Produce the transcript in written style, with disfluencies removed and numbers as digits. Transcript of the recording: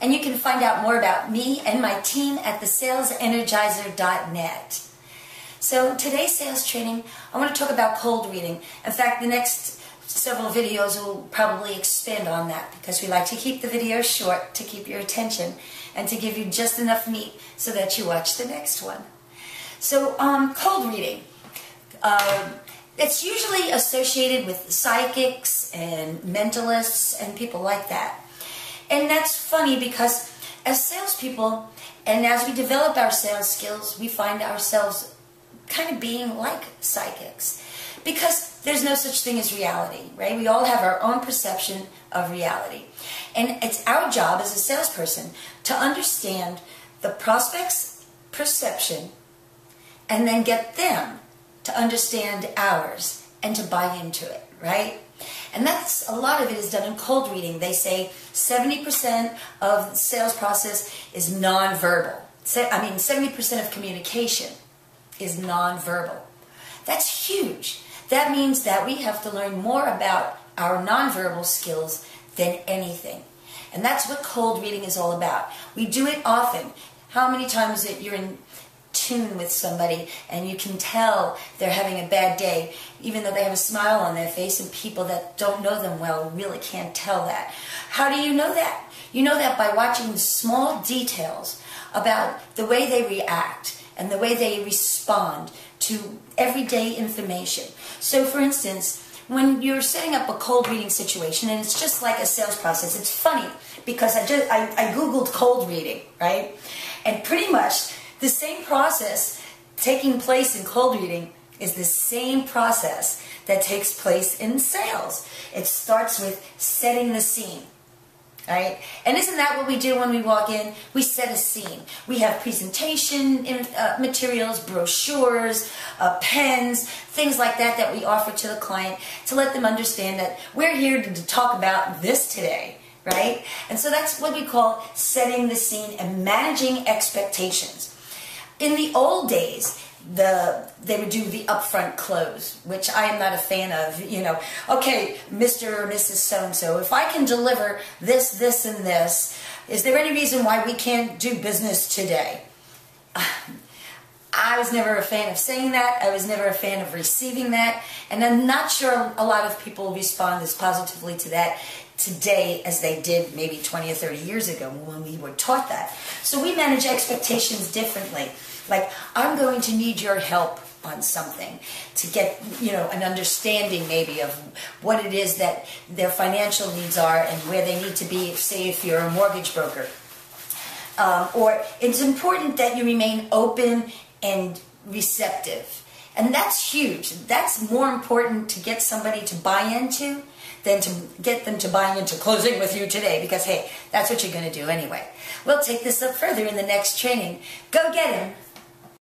and you can find out more about me and my team at thesalesenergizer.net. So today's sales training, I want to talk about cold reading. In fact, the next several videos will probably expand on that because we like to keep the videos short to keep your attention and to give you just enough meat so that you watch the next one. So cold reading. It's usually associated with psychics and mentalists and people like that. And that's funny because as salespeople and as we develop our sales skills, we find ourselves kind of being like psychics because there's no such thing as reality, right? We all have our own perception of reality. And it's our job as a salesperson to understand the prospect's perception and then get them to understand ours and to buy into it, right? And that's, a lot of it is done in cold reading. They say 70% of the sales process is nonverbal. 70% of communication is nonverbal. That's huge. That means that we have to learn more about our nonverbal skills than anything. And that's what cold reading is all about. We do it often. How many times that you're in tune with somebody and you can tell they're having a bad day even though they have a smile on their face, and people that don't know them well really can't tell that. How do you know that? You know that by watching the small details about the way they react and the way they respond to everyday information. So for instance, when you're setting up a cold reading situation, and it's just like a sales process, it's funny because I Googled cold reading, right? And pretty much the same process taking place in cold reading is the same process that takes place in sales. It starts with setting the scene, right? And isn't that what we do when we walk in? We set a scene. We have presentation materials, brochures, pens, things like that that we offer to the client to let them understand that we're here to talk about this today, right? And so that's what we call setting the scene and managing expectations. In the old days, they would do the upfront close, which I am not a fan of. You know, okay, Mr. or Mrs. So-and-so, if I can deliver this, this, and this, is there any reason why we can't do business today? I was never a fan of saying that. I was never a fan of receiving that. And I'm not sure a lot of people respond as positively to that today as they did maybe 20 or 30 years ago when we were taught that. So we manage expectations differently. Like, I'm going to need your help on something to get, an understanding maybe of what it is that their financial needs are and where they need to be, say if you're a mortgage broker. Or it's important that you remain open and receptive. And that's huge. That's more important to get somebody to buy into than to get them to buy into closing with you today, because hey, that's what you're going to do anyway. We'll take this up further in the next training. Go get him.